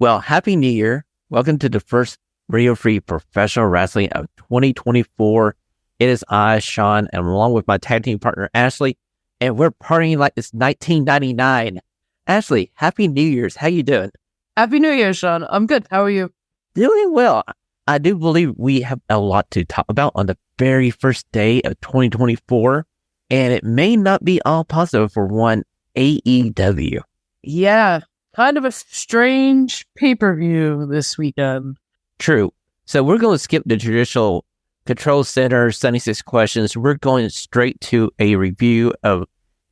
Well, Happy New Year. Welcome to the first radio-free professional wrestling of 2024. It is I, Shawn, and along with my tag team partner, Ashlee, and we're partying like it's 1999. Ashlee, Happy New Year's. How you doing? Happy New Year, Shawn. I'm good. How are you? Doing well. I do believe we have a lot to talk about on the very first day of 2024, and it may not be all positive for one AEW. Yeah, kind of a strange pay-per-view this weekend. True. So we're going to skip the traditional Control Center 76 questions. We're going straight to a review of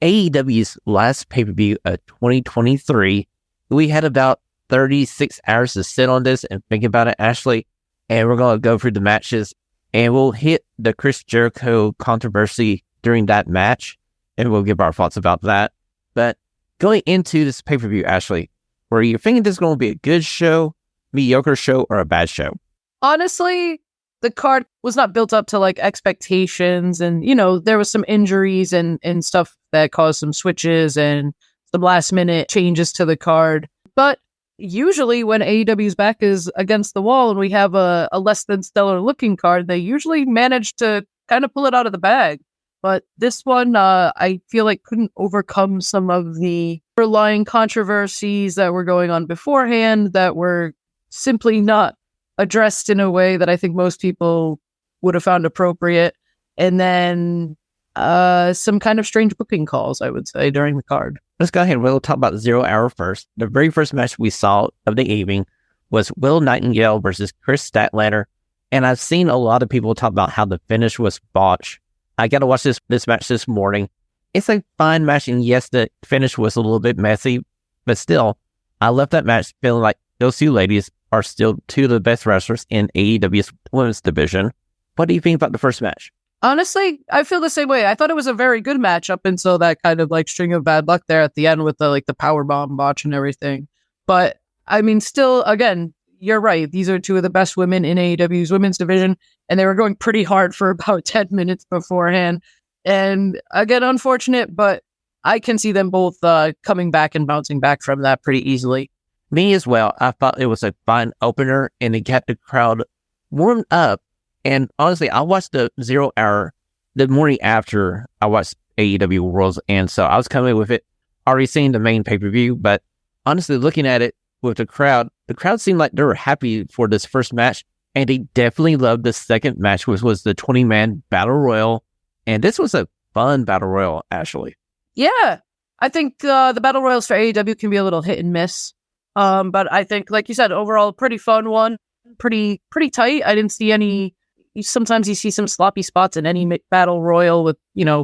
AEW's last pay-per-view of 2023. We had about 36 hours to sit on this and think about it, Ashlee. And we're going to go through the matches. And we'll hit the Chris Jericho controversy during that match. And we'll give our thoughts about that. But going into this pay-per-view, Ashlee, were you thinking this is going to be a good show, mediocre show, or a bad show? Honestly, the card was not built up to like expectations. And, there was some injuries and stuff that caused some switches and some last minute changes to the card. But usually when AEW's back is against the wall and we have a less than stellar looking card, they usually manage to kind of pull it out of the bag. But this one, I feel like couldn't overcome some of the underlying controversies that were going on beforehand that were simply not addressed in a way that I think most people would have found appropriate. And then some kind of strange booking calls, I would say, during the card. Let's go ahead and we'll talk about 0 Hour first. The very first match we saw of the evening was Will Nightingale versus Chris Statlander. And I've seen a lot of people talk about how the finish was botched. I got to watch this match this morning. It's a fine match, and yes, the finish was a little bit messy, but still, I left that match feeling like those two ladies are still two of the best wrestlers in AEW's women's division. What do you think about the first match? Honestly, I feel the same way. I thought it was a very good match up until that kind of like string of bad luck there at the end with the powerbomb botch and everything. But I mean, still, again, you're right. These are two of the best women in AEW's women's division, and they were going pretty hard for about 10 minutes beforehand. And again, unfortunate, but I can see them both coming back and bouncing back from that pretty easily. Me as well. I thought it was a fine opener, and it got the crowd warmed up. And honestly, I watched the 0 Hour the morning after I watched AEW Worlds End, so I was coming with it, already seeing the main pay-per-view. But honestly, looking at it with the crowd seemed like they were happy for this first match, and they definitely loved the second match, which was the 20-man Battle Royal. And this was a fun Battle Royal, Ashlee. Yeah, I think the Battle Royals for AEW can be a little hit and miss. But I think, like you said, overall, pretty fun one. Pretty tight. I didn't see any. Sometimes you see some sloppy spots in any Battle Royal with,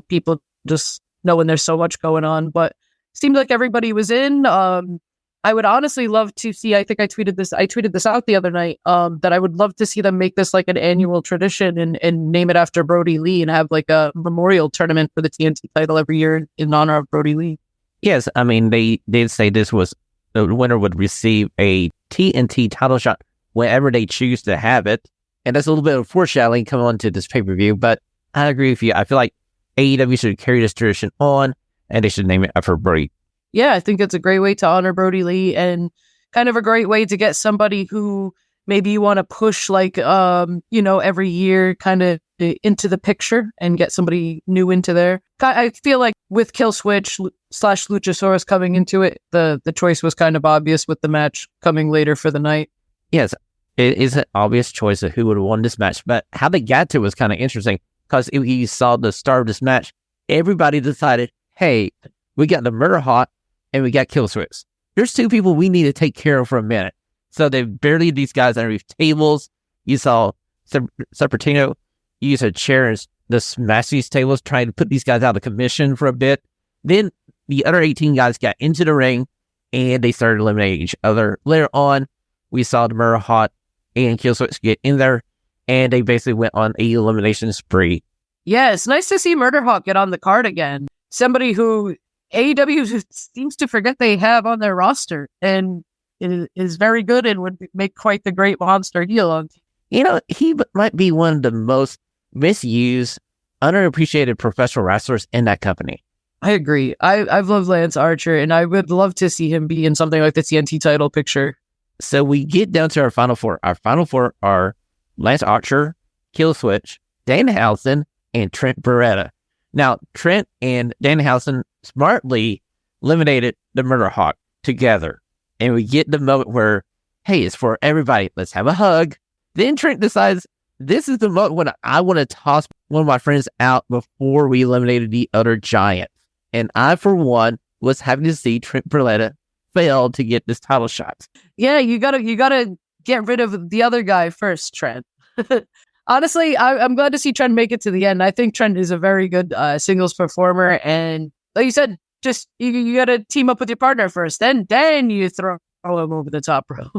people just knowing there's so much going on. But it seemed like everybody was in. I would honestly love to see, I think I tweeted this out the other night, that I would love to see them make this like an annual tradition and name it after Brody Lee and have like a memorial tournament for the TNT title every year in honor of Brody Lee. Yes, I mean, they did say this was the winner would receive a TNT title shot whenever they choose to have it. And that's a little bit of foreshadowing coming on to this pay-per-view, but I agree with you. I feel like AEW should carry this tradition on, and they should name it after Brody. Yeah, I think it's a great way to honor Brody Lee and kind of a great way to get somebody who maybe you want to push every year kind of into the picture and get somebody new into there. I feel like with Killswitch / Luchasaurus coming into it, the choice was kind of obvious with the match coming later for the night. Yes, it is an obvious choice of who would have won this match, but how they got to it was kind of interesting because you saw the start of this match. Everybody decided, hey, we got the Murder Hawk and we got Killswitch. There's two people we need to take care of for a minute. So they buried these guys underneath tables. You saw Serpentino use a chair and smash these tables, trying to put these guys out of commission for a bit. Then the other 18 guys got into the ring and they started eliminating each other. Later on, we saw the Murder Hawk and Killswitch get in there, and they basically went on a elimination spree. Yeah, it's nice to see Murder Hawk get on the card again. Somebody who AEW seems to forget they have on their roster, and is very good and would make quite the great monster heel on. He might be one of the most misused, underappreciated professional wrestlers in that company. I agree. I've loved Lance Archer, and I would love to see him be in something like the TNT title picture. So we get down to our final four. Our final four are Lance Archer, Killswitch, Danhausen, and Trent Beretta. Now, Trent and Danhausen smartly eliminated the Murder Hawk together. And we get the moment where, hey, it's for everybody. Let's have a hug. Then Trent decides this is the moment when I want to toss one of my friends out before we eliminated the other giant. And I, for one, was happy to see Trent Beretta fail to get this title shot. Yeah, you gotta get rid of the other guy first, Trent. Honestly, I'm glad to see Trent make it to the end. I think Trent is a very good singles performer, and like you said, just you gotta team up with your partner first, then you throw him over the top rope.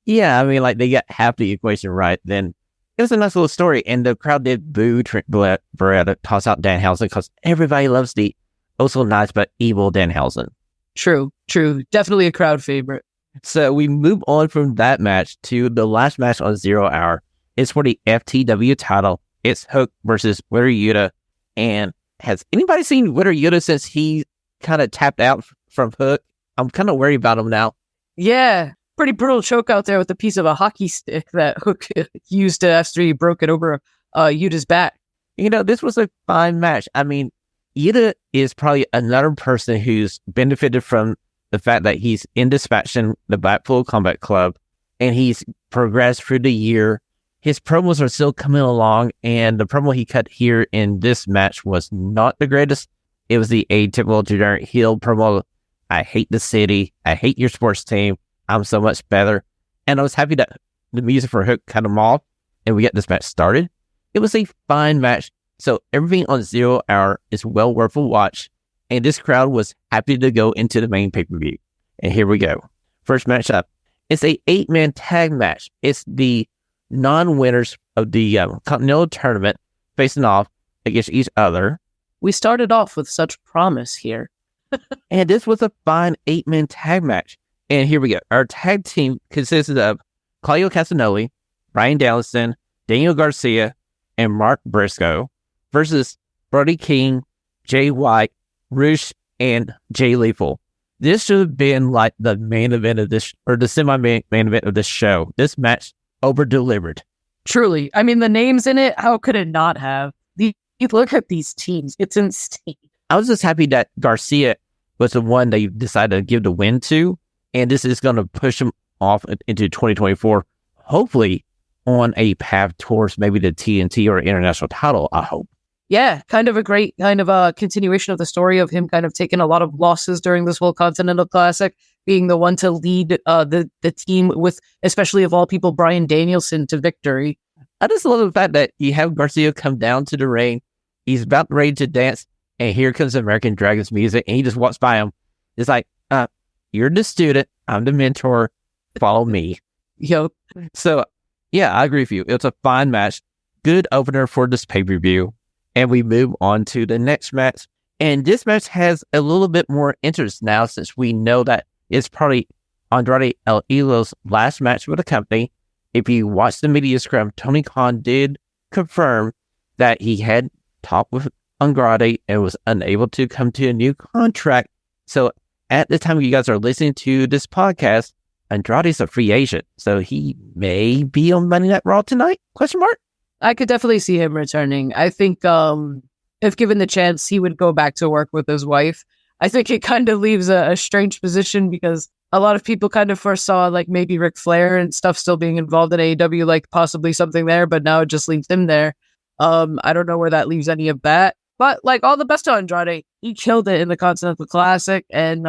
Yeah, I mean, like they got half the equation right. Then it was a nice little story, and the crowd did boo Trent Beretta, toss out Danhausen because everybody loves the also nice but evil Danhausen. True, definitely a crowd favorite. So we move on from that match to the last match on 0 Hour. It's for the FTW title. It's Hook versus Wheeler Yuta. And has anybody seen Wheeler Yuta since he kind of tapped out from Hook? I'm kind of worried about him now. Yeah, pretty brutal choke out there with a piece of a hockey stick that Hook used after he broke it over Yuta's back. You know, this was a fine match. I mean, Yuta is probably another person who's benefited from the fact that he's in Dispatching, the Blackpool Combat Club, and he's progressed through the year. His promos are still coming along, and the promo he cut here in this match was not the greatest. It was the atypical generic heel promo. I hate the city. I hate your sports team. I'm so much better. And I was happy that the music for Hook cut him off, and we got this match started. It was a fine match. So everything on 0 Hour is well worth a watch. And this crowd was happy to go into the main pay-per-view. And here we go. First match up. It's a 8-man tag match. It's the non-winners of the Continental Tournament facing off against each other. We started off with such promise here. And this was a fine 8-man tag match. And here we go. Our tag team consisted of Claudio Castagnoli, Brian Danielson, Daniel Garcia, and Mark Briscoe versus Brody King, Jay White, Roosh, and Jay Lethal. This should have been like the main event of this, or the semi-main event of this show. This match over-delivered. Truly. I mean, the names in it, how could it not have? You look at these teams. It's insane. I was just happy that Garcia was the one they decided to give the win to, and this is going to push him off into 2024, hopefully on a path towards maybe the TNT or international title, I hope. Yeah, kind of a great kind of a continuation of the story of him kind of taking a lot of losses during this whole Continental Classic, being the one to lead the team with, especially of all people, Bryan Danielson to victory. I just love the fact that you have Garcia come down to the ring. He's about ready to dance, and here comes American Dragon's music, and he just walks by him. It's like, you're the student, I'm the mentor, follow me. Yep. So, yeah, I agree with you. It's a fine match. Good opener for this pay-per-view. And we move on to the next match. And this match has a little bit more interest now since we know that it's probably Andrade El Idolo's last match with the company. If you watch the media scrum, Tony Khan did confirm that he had talked with Andrade and was unable to come to a new contract. So at the time you guys are listening to this podcast, Andrade's a free agent. So he may be on Monday Night Raw tonight? Question mark? I could definitely see him returning. I think if given the chance, he would go back to work with his wife. I think it kind of leaves a strange position because a lot of people kind of foresaw like maybe Ric Flair and stuff still being involved in AEW, like possibly something there, but now it just leaves him there. I don't know where that leaves any of that. But like all the best to Andrade. He killed it in the Continental Classic and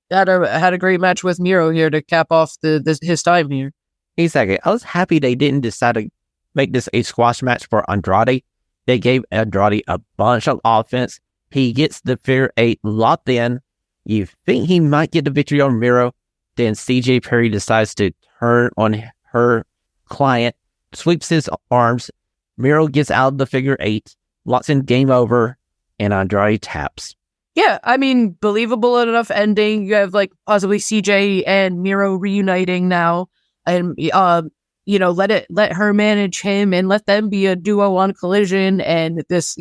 had a great match with Miro here to cap off his time here. Exactly. I was happy they didn't decide to make this a squash match for Andrade. They gave Andrade a bunch of offense. He gets the figure 8 locked in. You think he might get the victory on Miro. Then CJ Perry decides to turn on her client, sweeps his arms. Miro gets out of the figure 8, locks in game over, and Andrade taps. Yeah, I mean, believable enough ending. You have like possibly CJ and Miro reuniting now. And let her manage him and let them be a duo on Collision. And this,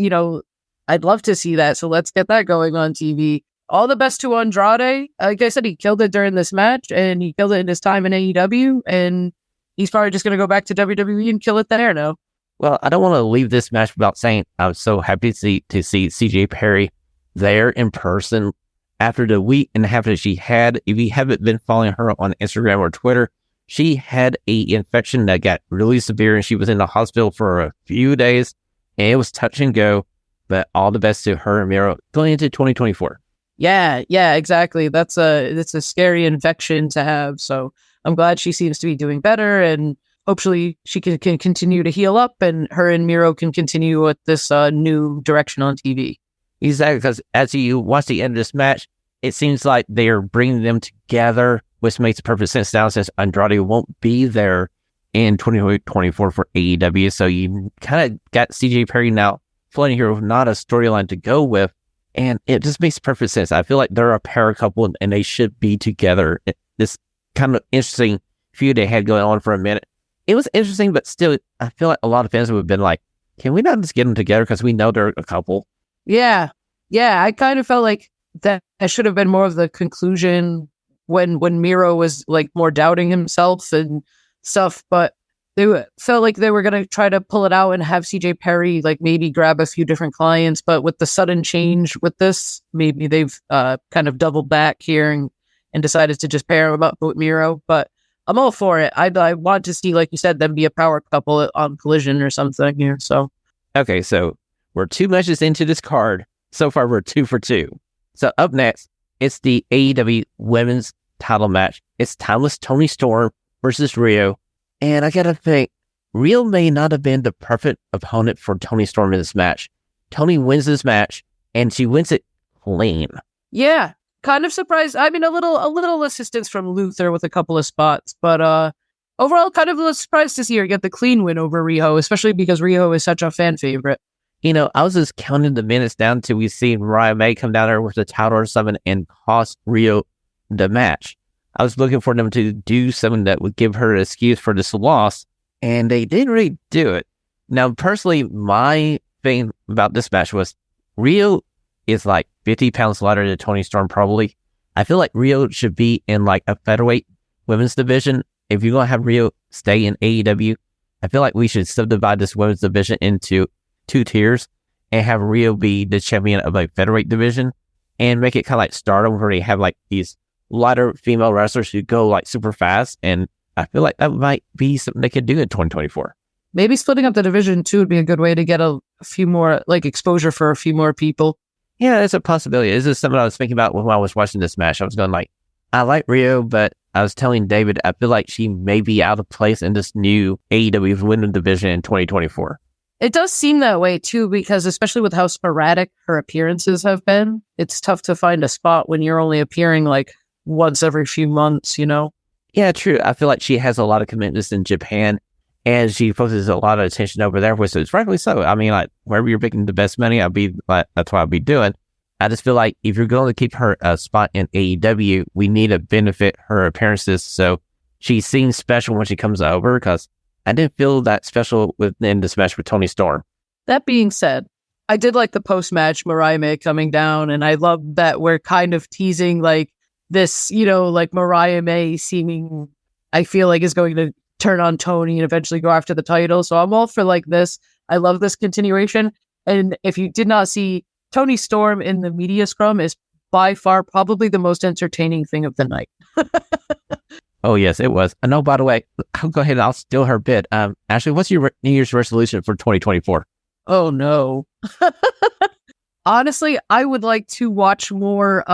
I'd love to see that. So let's get that going on TV. all the best to Andrade. Like I said, he killed it during this match, and he killed it in his time in AEW, and he's probably just going to go back to WWE and kill it there now. Well, I don't want to leave this match without saying I was so happy to see CJ Perry there in person after the week and a half that she had. If you haven't been following her on Instagram or Twitter, she had a infection that got really severe and she was in the hospital for a few days, and it was touch and go. But all the best to her and Miro going into 2024. Yeah, exactly. It's a scary infection to have. So I'm glad she seems to be doing better, and hopefully she can continue to heal up, and her and Miro can continue with this new direction on TV. Exactly, because as you watch the end of this match, it seems like they are bringing them together, which makes perfect sense now since Andrade won't be there in 2024 for AEW. So you kind of got CJ Perry now floating here with not a storyline to go with, and it just makes perfect sense. I feel like they're a power couple and they should be together. This kind of interesting feud they had going on for a minute. It was interesting, but still, I feel like a lot of fans would have been like, can we not just get them together because we know they're a couple? Yeah, I kind of felt like that should have been more of the conclusion when Miro was like more doubting himself and stuff, but they felt like they were going to try to pull it out and have CJ Perry like maybe grab a few different clients, but with the sudden change with this, maybe they've kind of doubled back here and decided to just pair him up with Miro. But I'm all for it. I want to see, like you said, them be a power couple on Collision or something here. So okay, so we're 2 matches into this card. So far, we're 2 for 2. So up next, it's the AEW Women's Title match. It's Timeless Toni Storm versus Rio. And I gotta think, Rio may not have been the perfect opponent for Toni Storm in this match. Toni wins this match, and she wins it clean. Yeah, kind of surprised. I mean, a little assistance from Luther with a couple of spots, but overall, kind of surprised to see her get the clean win over Rio, especially because Rio is such a fan favorite. You know, I was just counting the minutes down till we see Mariah May come down there with the title or something and cost Rio the match. I was looking for them to do something that would give her an excuse for this loss, and they didn't really do it. Now, personally, my thing about this match was Rio is like 50 pounds lighter than Toni Storm, probably. I feel like Rio should be in like a featherweight women's division. If you're going to have Rio stay in AEW, I feel like we should subdivide this women's division into 2 tiers and have Rio be the champion of a featherweight division and make it kind of like Stardom where they have like these lighter female wrestlers who go like super fast, and I feel like that might be something they could do in 2024. Maybe splitting up the division too would be a good way to get a few more like exposure for a few more people. Yeah, it's a possibility. This is something I was thinking about when I was watching this match. I was going like, I like Rio, but I was telling David, I feel like she may be out of place in this new AEW women's division in 2024. It does seem that way too, because especially with how sporadic her appearances have been, it's tough to find a spot when you're only appearing like once every few months, you know? Yeah, true. I feel like she has a lot of commitments in Japan, and she focuses a lot of attention over there, which is rightfully so. I mean, like, wherever you're making the best money, that's what I'll be doing. I just feel like if you're going to keep her a spot in AEW, we need to benefit her appearances. So she seems special when she comes over, because I didn't feel that special within this match with Toni Storm. That being said, I did like the post-match Mariah May coming down, and I love that we're kind of teasing like this, you know, like Mariah May seeming, I feel like, is going to turn on Toni and eventually go after the title. So I'm all for like this. I love this continuation. And if you did not see, Toni Storm in the media scrum is by far probably the most entertaining thing of the night. Oh, yes, it was. And oh, by the way, I'll go ahead and I'll steal her bit. Ashlee, what's your New Year's resolution for 2024? Oh, no. Honestly, I would like to watch more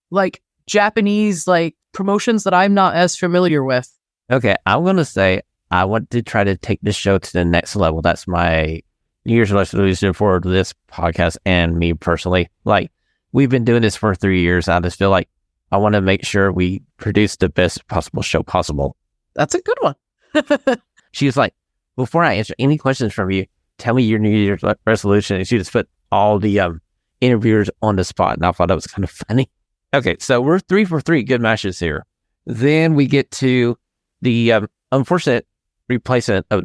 like Japanese like promotions that I'm not as familiar with. Okay, I'm going to say I want to try to take this show to the next level. That's my New Year's resolution for this podcast and me personally. Like, we've been doing this for 3 years. I just feel like I want to make sure we produce the best possible show possible. That's a good one. She was like, before I answer any questions from you, tell me your New Year's resolution. And she just put all the interviewers on the spot. And I thought that was kind of funny. Okay, so we're 3 for 3 good matches here. Then we get to the unfortunate replacement of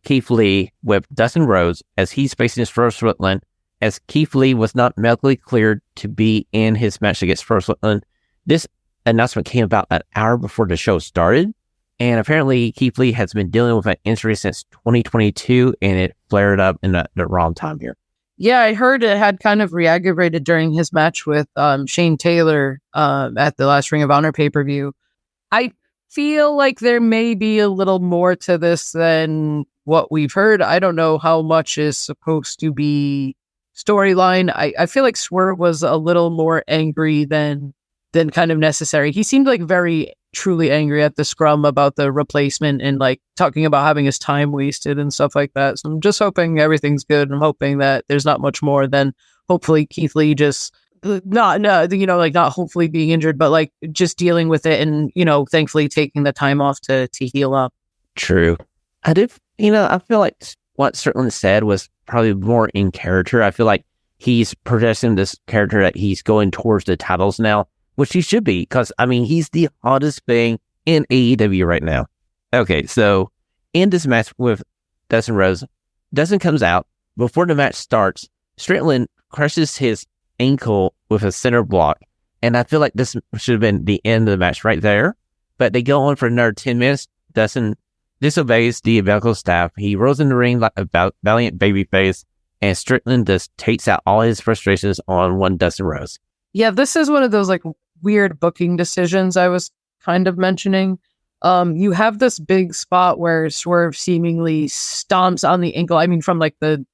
Keith Lee with Dustin Rhodes as he's facing his first win as Keith Lee was not medically cleared to be in his match against First One. This announcement came about an hour before the show started, and apparently Keith Lee has been dealing with an injury since 2022, and it flared up in the wrong time here. Yeah, I heard it had kind of re-aggravated during his match with Shane Taylor at the last Ring of Honor pay-per-view. I feel like there may be a little more to this than what we've heard. I don't know how much is supposed to be storyline. I feel like Swerve was a little more angry than kind of necessary. He seemed like very truly angry at the scrum about the replacement and like talking about having his time wasted and stuff like that. So I'm just hoping everything's good. I'm hoping that there's not much more than hopefully Keith Lee just not hopefully being injured, but like just dealing with it and, thankfully taking the time off to heal up. True. I feel like what Sterling said was probably more in character. I feel like he's projecting this character that he's going towards the titles now, which he should be, because, he's the hottest thing in AEW right now. Okay, so in this match with Dustin Rhodes, Dustin comes out. Before the match starts, Strickland crushes his ankle with a center block, and I feel like this should have been the end of the match right there, but they go on for another 10 minutes. Dustin disobeys the medical staff. He rolls in the ring like a valiant babyface, and Strickland just takes out all his frustrations on one Dustin Rhodes. Yeah, this is one of those like weird booking decisions I was kind of mentioning. You have this big spot where Swerve seemingly stomps on the ankle. From like the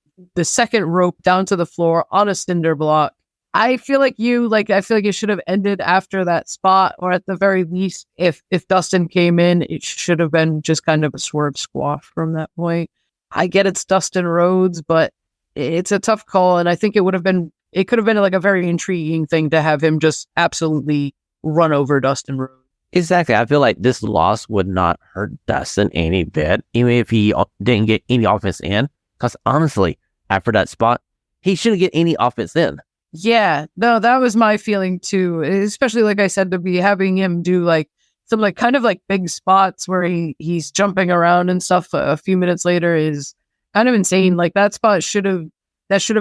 second rope down to the floor on a cinder block. I feel like it should have ended after that spot, or at the very least, if Dustin came in, it should have been just kind of a Swerve squash from that point. I get it's Dustin Rhodes, but it's a tough call, and I think it could have been like a very intriguing thing to have him just absolutely run over Dustin Rhodes. Exactly. I feel like this loss would not hurt Dustin any bit, even if he didn't get any offense in. Because honestly, after that spot, he shouldn't get any offense in. Yeah, no, that was my feeling too. Especially, like I said, to be having him do like some like kind of like big spots where he's jumping around and stuff a few minutes later is kind of insane. Like that spot should have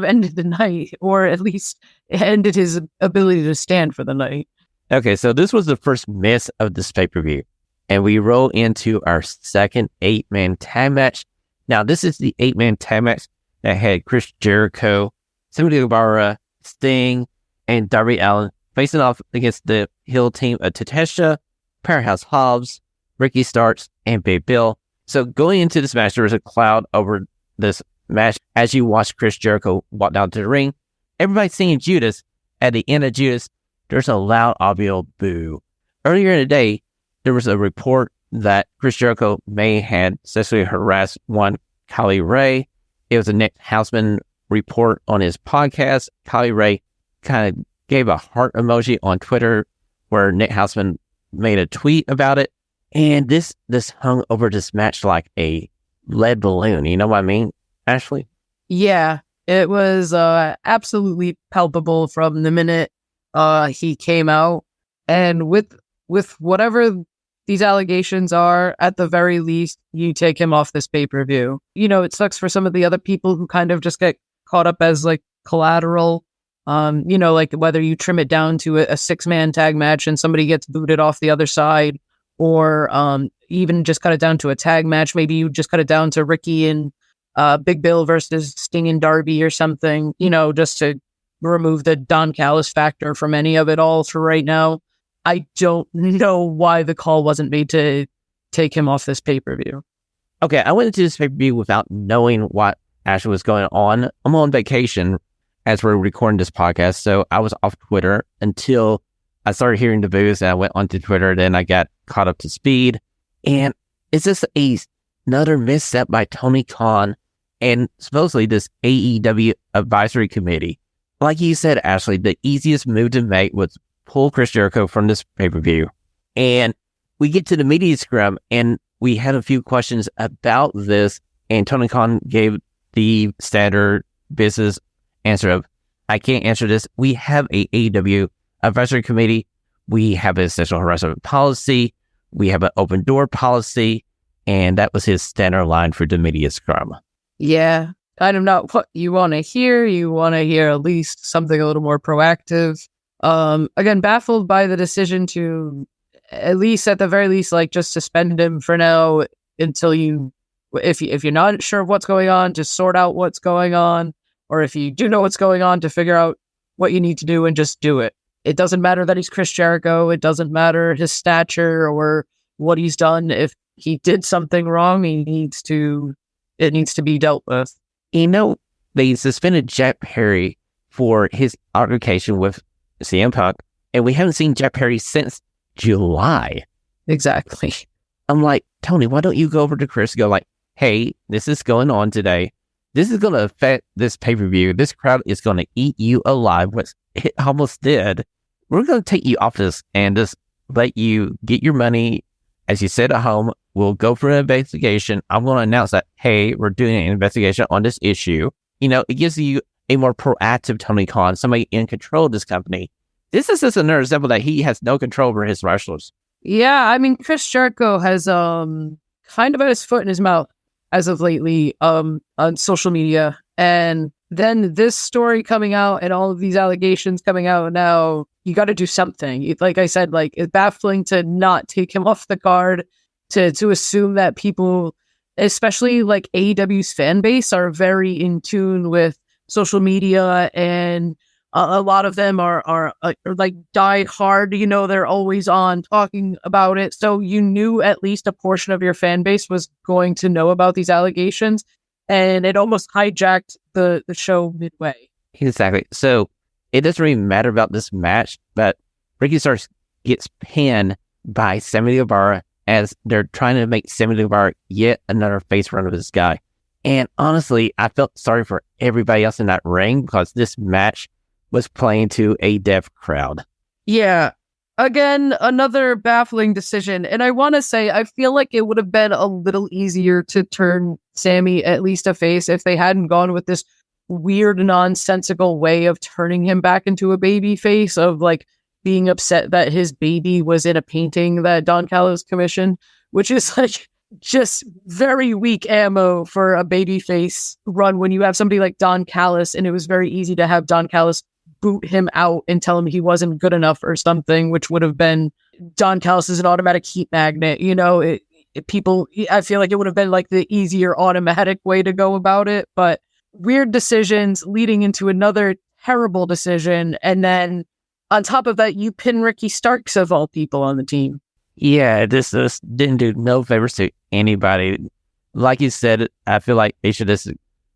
ended the night, or at least ended his ability to stand for the night. Okay, so this was the first miss of this pay-per-view, and we roll into our second 8-man tag match. Now, this is the 8-man tag match that had Chris Jericho, Sammy Guevara, Sting, and Darby Allin facing off against the heel team of Takeshita, Powerhouse Hobbs, Ricky Starks, and Big Bill. So going into this match, there was a cloud over this match as you watch Chris Jericho walk down to the ring. Everybody's singing Judas. At the end of Judas, there's a loud audio boo. Earlier in the day, there was a report that Chris Jericho may have sexually harassed one Kylie Ray. It was a Nick Houseman report on his podcast. Kylie Ray kind of gave a heart emoji on Twitter where Nick Houseman made a tweet about it. And this hung over this match like a lead balloon. You know what I mean, Ashlee? Yeah, it was absolutely palpable from the minute he came out. And with whatever these allegations are, at the very least, you take him off this pay-per-view. It sucks for some of the other people who kind of just get caught up as like collateral. Like whether you trim it down to a 6-man tag match and somebody gets booted off the other side, or even just cut it down to a tag match. Maybe you just cut it down to Ricky and Big Bill versus Sting and Darby or something, just to remove the Don Callis factor from any of it all for right now. I don't know why the call wasn't made to take him off this pay-per-view. Okay, I went into this pay-per-view without knowing what actually was going on. I'm on vacation as we're recording this podcast, so I was off Twitter until I started hearing the boos, and I went onto Twitter. Then I got caught up to speed, and it's just another misstep by Tony Khan and supposedly this AEW advisory committee. Like you said, Ashlee, the easiest move to make was pull Chris Jericho from this pay-per-view. And we get to the media scrum, and we had a few questions about this, and Tony Khan gave the standard business answer of, I can't answer this. We have a AEW advisory committee. We have a sexual harassment policy. We have an open door policy. And that was his standard line for the media scrum. Yeah. kind of not what you want to hear. You want to hear at least something a little more proactive. Again, baffled by the decision to at the very least, like just suspend him for now until if you're not sure of what's going on, just sort out what's going on, or if you do know what's going on, to figure out what you need to do and just do it. It doesn't matter that he's Chris Jericho. It doesn't matter his stature or what he's done. If he did something wrong, it needs to be dealt with. They suspended Jack Perry for his altercation with CM Punk, and we haven't seen Jack Perry since July. Exactly. I'm like, Tony, why don't you go over to Chris and go like, hey, this is going on today. This is going to affect this pay-per-view. This crowd is going to eat you alive, which it almost did. We're going to take you off this and just let you get your money. As you sit at home, we'll go for an investigation. I'm going to announce that, hey, we're doing an investigation on this issue. It gives you a more proactive Tony Khan, somebody in control of this company. This is just another example that he has no control over his wrestlers. Yeah, I mean, Chris Jericho has kind of had his foot in his mouth as of lately on social media. And then this story coming out and all of these allegations coming out now, you got to do something. Like I said, like, it's baffling to not take him off the card, to assume that people, especially like AEW's fan base, are very in tune with social media, and a lot of them are like died hard. They're always on talking about it. So you knew at least a portion of your fan base was going to know about these allegations, and it almost hijacked the show midway. Exactly. So it doesn't really matter about this match, but Ricky Starks gets pinned by Sammy Guevara as they're trying to make Sammy Guevara yet another face run of this guy. And honestly, I felt sorry for everybody else in that ring because this match was playing to a deaf crowd. Yeah. Again, another baffling decision. And I want to say, I feel like it would have been a little easier to turn Sammy at least a face if they hadn't gone with this weird, nonsensical way of turning him back into a baby face, of like being upset that his baby was in a painting that Don Callis commissioned, which is like just very weak ammo for a baby face run when you have somebody like Don Callis, and it was very easy to have Don Callis boot him out and tell him he wasn't good enough or something, which would have been, Don Callis is an automatic heat magnet. I feel like it would have been like the easier automatic way to go about it, but weird decisions leading into another terrible decision. And then on top of that, you pin Ricky Starks of all people on the team. Yeah, this didn't do no favors to anybody. Like you said, I feel like they should just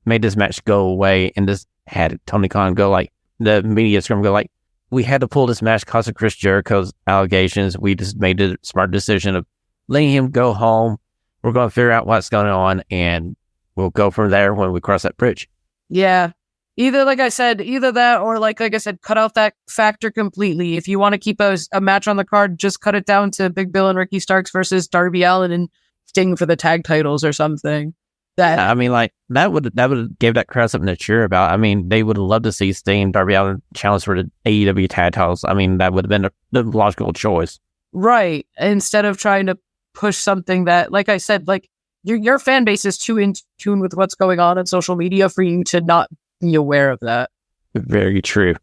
made this match go away and just had Tony Khan go like, the media scrum go like, we had to pull this match because of Chris Jericho's allegations. We just made the smart decision of letting him go home. We're going to figure out what's going on, and we'll go from there when we cross that bridge. Yeah. Either that, or like I said, cut out that factor completely. If you want to keep a match on the card, just cut it down to Big Bill and Ricky Starks versus Darby Allin and Sting for the tag titles or something. I mean, like, that would give that crowd something to cheer about. I mean, they would love to see Sting and Darby Allin challenge for the AEW tag titles. I mean, that would have been the logical choice. Right. Instead of trying to push something that, like I said, like, your fan base is too in tune with what's going on social media for you to not be aware of that. Very true.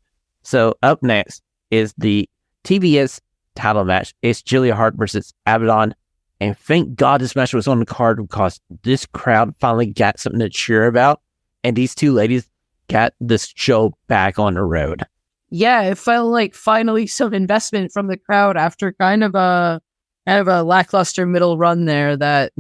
So up next is the TBS title match. It's Julia Hart versus Abaddon. And thank God this match was on the card because this crowd finally got something to cheer about. And these two ladies got this show back on the road. Yeah, it felt like finally some investment from the crowd after kind of a lackluster middle run there that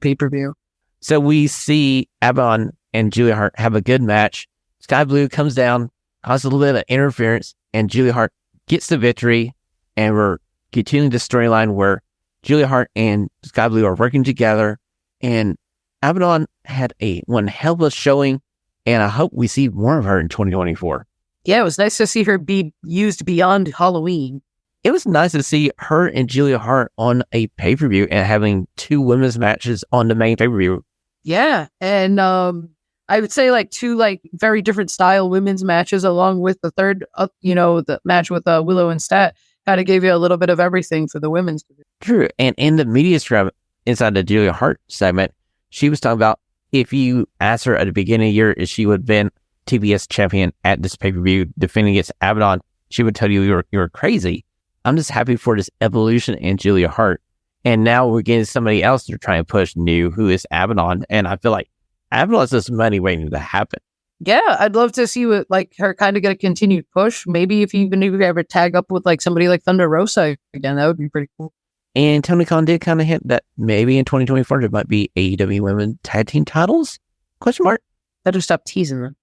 pay-per-view. So we see Abaddon and Julia Hart have a good match. Sky Blue comes down, causes a little bit of interference, and Julia Hart gets the victory. And we're continuing the storyline where Julia Hart and Sky Blue are working together, and Abaddon had one hell of a showing, and I hope we see more of her in 2024. Yeah, it was nice to see her be used beyond Halloween. It was nice to see her and Julia Hart on a pay-per-view and having two women's matches on the main pay-per-view. Yeah, and I would say like two like very different style women's matches along with the third, the match with Willow and Stat. Kind of gave you a little bit of everything for the women's division. True. And in the media scrum inside the Julia Hart segment, she was talking about if you asked her at the beginning of the year if she would have been TBS champion at this pay-per-view defending against Abaddon, she would tell you you were crazy. I'm just happy for this evolution in Julia Hart. And now we're getting somebody else to try and push new, who is Abaddon. And I feel like Abaddon's just money waiting to happen. Yeah, I'd love to see what, like, her kind of get a continued push. Maybe if you ever tag up with like somebody like Thunder Rosa again, that would be pretty cool. And Tony Khan did kind of hint that maybe in 2024 there might be AEW Women Tag Team titles? Question mark. Better stop teasing them.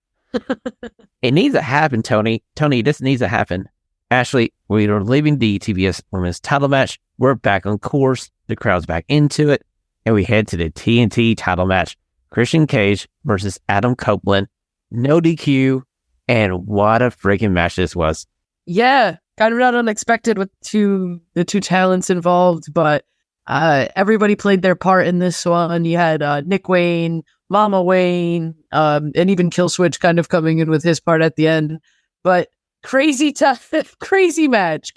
It needs to happen, Tony. Tony, this needs to happen. Ashlee, we are leaving the TBS Women's title match. We're back on course. The crowd's back into it. And we head to the TNT title match. Christian Cage versus Adam Copeland. No DQ. And what a freaking match this was. Yeah, kind of not unexpected with the two talents involved, but everybody played their part in this one. You had Nick Wayne, Mama Wayne, and even Killswitch kind of coming in with his part at the end. But crazy match,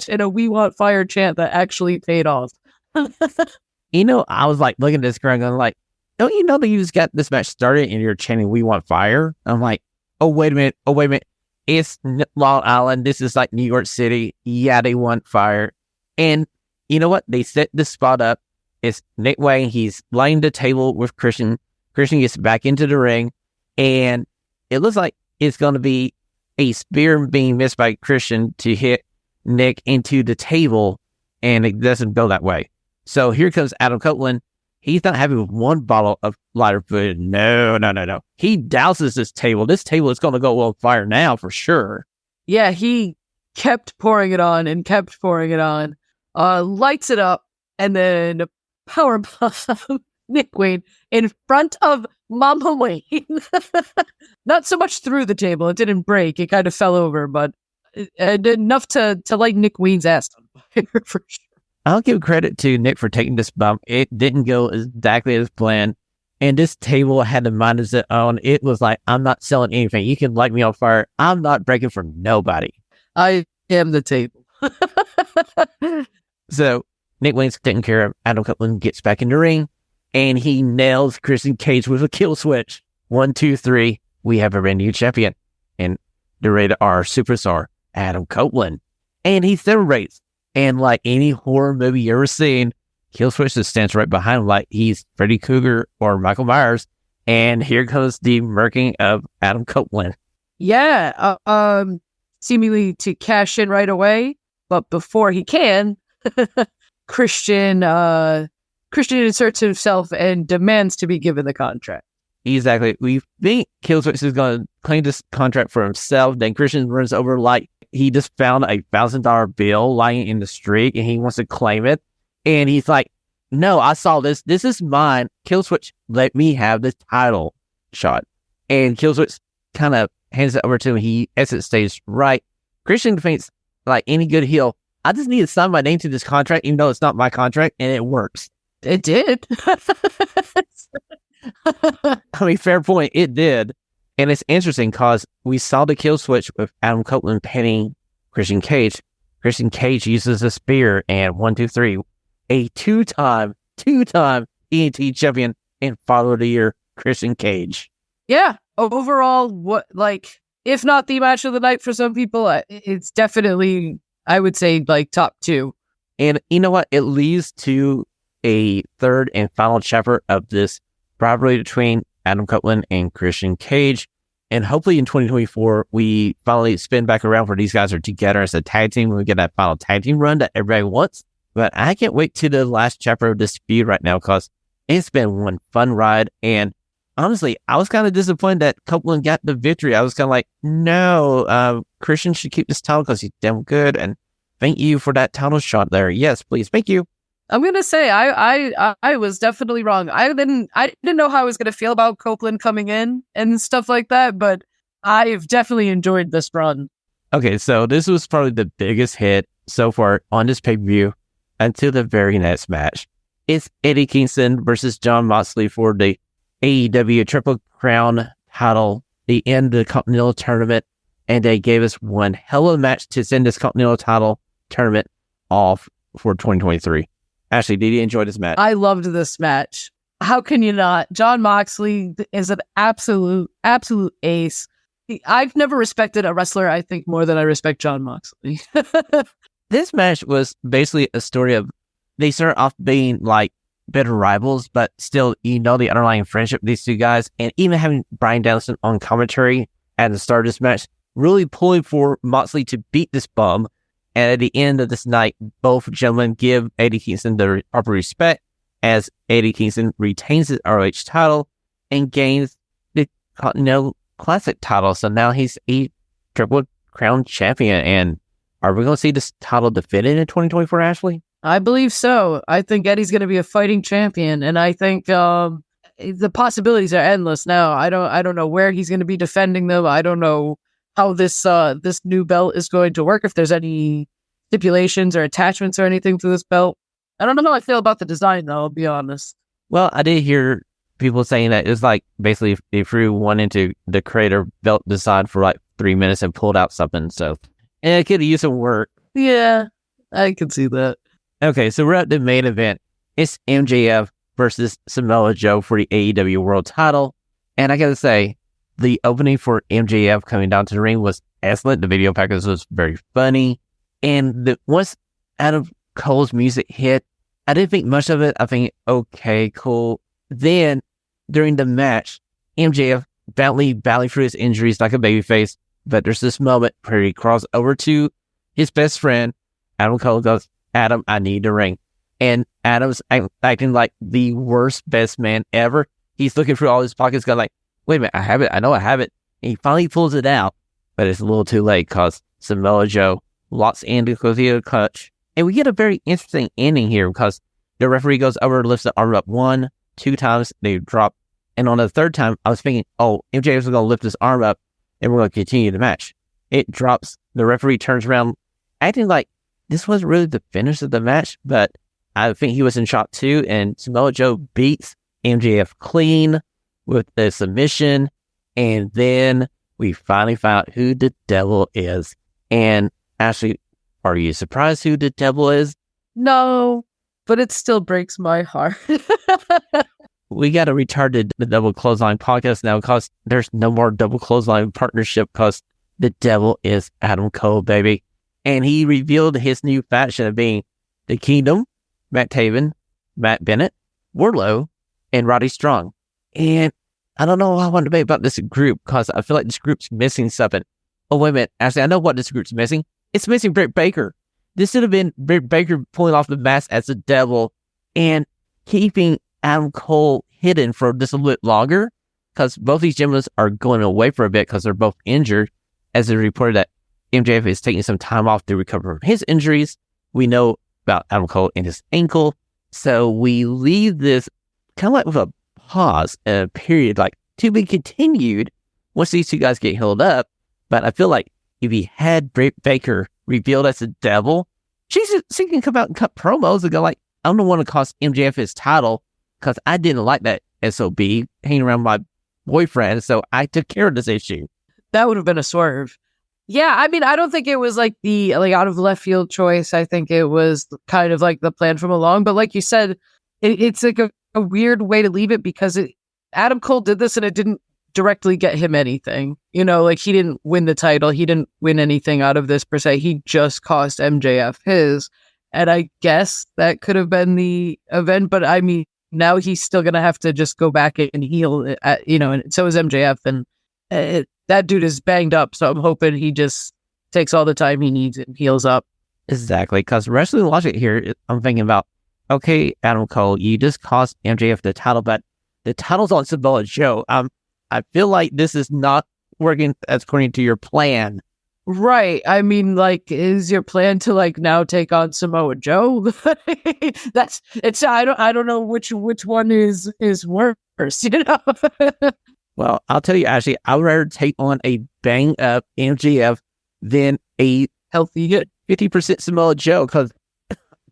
and a "We Want Fire" chant that actually paid off. I was like looking at this crowd going like, don't you know that you just got this match started and you're chanting "We Want Fire"? I'm like, oh wait a minute. It's Long Island. This is like New York City. Yeah, they want fire. And you know what? They set the spot up. It's Nick Wayne. He's laying the table with Christian. Christian gets back into the ring, and it looks like it's going to be a spear being missed by Christian to hit Nick into the table, and it doesn't go that way. So here comes Adam Copeland. He's not happy with one bottle of lighter fluid. No. He douses this table. This table is going to go on fire now for sure. Yeah, he kept pouring it on and kept pouring it on. Lights it up, and then powerbomb Nick Wayne in front of Mama Wayne. Not so much through the table. It didn't break. It kind of fell over, but it did enough to light Nick Wayne's ass on fire for sure. I'll give credit to Nick for taking this bump. It didn't go exactly as planned. And this table had a mind of its own. It was like, I'm not selling anything. You can light me on fire. I'm not breaking for nobody. I am the table. So Nick Wayne's taking care of. Adam Copeland gets back in the ring, and he nails Christian Cage with a kill switch. 1, 2, 3. We have a brand new champion. And the rated R superstar, Adam Copeland. And he celebrates. And like any horror movie you ever seen, Killswitch just stands right behind him like he's Freddy Krueger or Michael Myers. And here comes the murking of Adam Copeland. Yeah, seemingly to cash in right away. But before he can, Christian inserts himself and demands to be given the contract. Exactly. We think Killswitch is going to claim this contract for himself. Then Christian runs over like he just found a $1,000 bill lying in the street and he wants to claim it. And he's like, no, I saw this. This is mine. Killswitch, let me have the title shot. And Killswitch kind of hands it over to him. He exits stage right. Christian thinks, like any good heel, I just need to sign my name to this contract, even though it's not my contract, and it works. It did. I mean, fair point. It did. And it's interesting because we saw the kill switch with Adam Copeland pinning Christian Cage. Christian Cage uses a spear and 1, 2, 3, a two-time TNT champion and Father of the Year, Christian Cage. Yeah. Overall, what, like, if not the match of the night for some people, it's definitely, I would say, like, top 2. And you know what? It leads to a third and final chapter of this rivalry between Adam Copeland and Christian Cage. And hopefully in 2024, we finally spin back around where these guys are together as a tag team. We get that final tag team run that everybody wants. But I can't wait to the last chapter of this feud right now because it's been one fun ride. And honestly, I was kind of disappointed that Copeland got the victory. I was kind of like, no, Christian should keep this title because he's damn good. And thank you for that title shot there. Yes, please. Thank you. I'm gonna say I was definitely wrong. I didn't know how I was gonna feel about Copeland coming in and stuff like that, but I've definitely enjoyed this run. Okay, so this was probably the biggest hit so far on this pay-per-view until the very next match. It's Eddie Kingston versus Jon Moxley for the AEW Triple Crown title, the end of the Continental Tournament, and they gave us one hell of a match to send this Continental title tournament off for 2023. Ashlee, did you enjoy this match? I loved this match. How can you not? Jon Moxley is an absolute ace. I've never respected a wrestler, I think, more than I respect Jon Moxley. This match was basically a story of they start off being like better rivals, but still, the underlying friendship of these two guys, and even having Bryan Danielson on commentary at the start of this match, really pulling for Moxley to beat this bum. And at the end of this night, both gentlemen give Eddie Kingston the proper respect as Eddie Kingston retains his ROH title and gains the Continental Classic title. So now he's a Triple Crown champion. And are we going to see this title defended in 2024, Ashlee? I believe so. I think Eddie's going to be a fighting champion, and I think the possibilities are endless now. I don't know where he's going to be defending them. I don't know how this new belt is going to work, if there's any stipulations or attachments or anything to this belt. I don't know how I feel about the design, though, I'll be honest. Well, I did hear people saying that it's like basically they threw one into the creator belt design for like 3 minutes and pulled out something. So, and it could use some work. Yeah, I can see that. Okay, so we're at the main event. It's MJF versus Samoa Joe for the AEW World title. And I gotta say, the opening for MJF coming down to the ring was excellent. The video package was very funny. And once Adam Cole's music hit, I didn't think much of it. I think, okay, cool. Then, during the match, MJF battling through his injuries like a babyface. But there's this moment where he crawls over to his best friend. Adam Cole goes, "Adam, I need the ring." And Adam's acting like the worst best man ever. He's looking through all his pockets going like, "Wait a minute, I have it. I know I have it." And he finally pulls it out, but it's a little too late because Samoa Joe locks in the clutch. And we get a very interesting ending here because the referee goes over, lifts the arm up 1, 2 times, they drop. And on the third time, I was thinking, oh, MJF is going to lift his arm up and we're going to continue the match. It drops. The referee turns around, acting like this wasn't really the finish of the match, but I think he was in shock too. And Samoa Joe beats MJF clean with the submission. And then we finally found out who the devil is. And Ashlee, are you surprised who the devil is? No, but it still breaks my heart. We got to retard the Double Clothesline podcast now because there's no more Double Clothesline partnership because the devil is Adam Cole, baby. And he revealed his new faction of being the Kingdom, Matt Taven, Matt Bennett, Wardlow, and Roddy Strong. And I don't know how I want to debate about this group because I feel like this group's missing something. Oh, wait a minute. Actually, I know what this group's missing. It's missing Britt Baker. This should have been Britt Baker pulling off the mask as the devil and keeping Adam Cole hidden for just a little longer because both these gentlemen are going away for a bit because they're both injured. As it reported that MJF is taking some time off to recover from his injuries. We know about Adam Cole and his ankle. So we leave this kind of like with a pause, a period, like to be continued once these two guys get healed up. But I feel like if he had Britt Baker revealed as the devil, she can come out and cut promos and go like, I don't want to cost MJF his title because I didn't like that SOB hanging around my boyfriend. So I took care of this issue. That would have been a swerve. Yeah, I mean, I don't think it was like the out of left field choice. I think it was kind of like the plan from along. But like you said, it's like a weird way to leave it because Adam Cole did this and it didn't directly get him anything. You know, like he didn't win the title. He didn't win anything out of this per se. He just cost MJF his. And I guess that could have been the event. But I mean, now he's still going to have to just go back and heal, and so is MJF. And that dude is banged up. So I'm hoping he just takes all the time he needs and heals up. Exactly. Because wrestling logic here, I'm thinking about, okay, Adam Cole, you just cost MJF the title, but the title's on Samoa Joe. I feel like this is not working as according to your plan. Right. I mean, like, is your plan to like now take on Samoa Joe? I don't know which one is worse, you know? Well, I'll tell you, Ashlee, I would rather take on a bang up MJF than a healthy 50% Samoa Joe because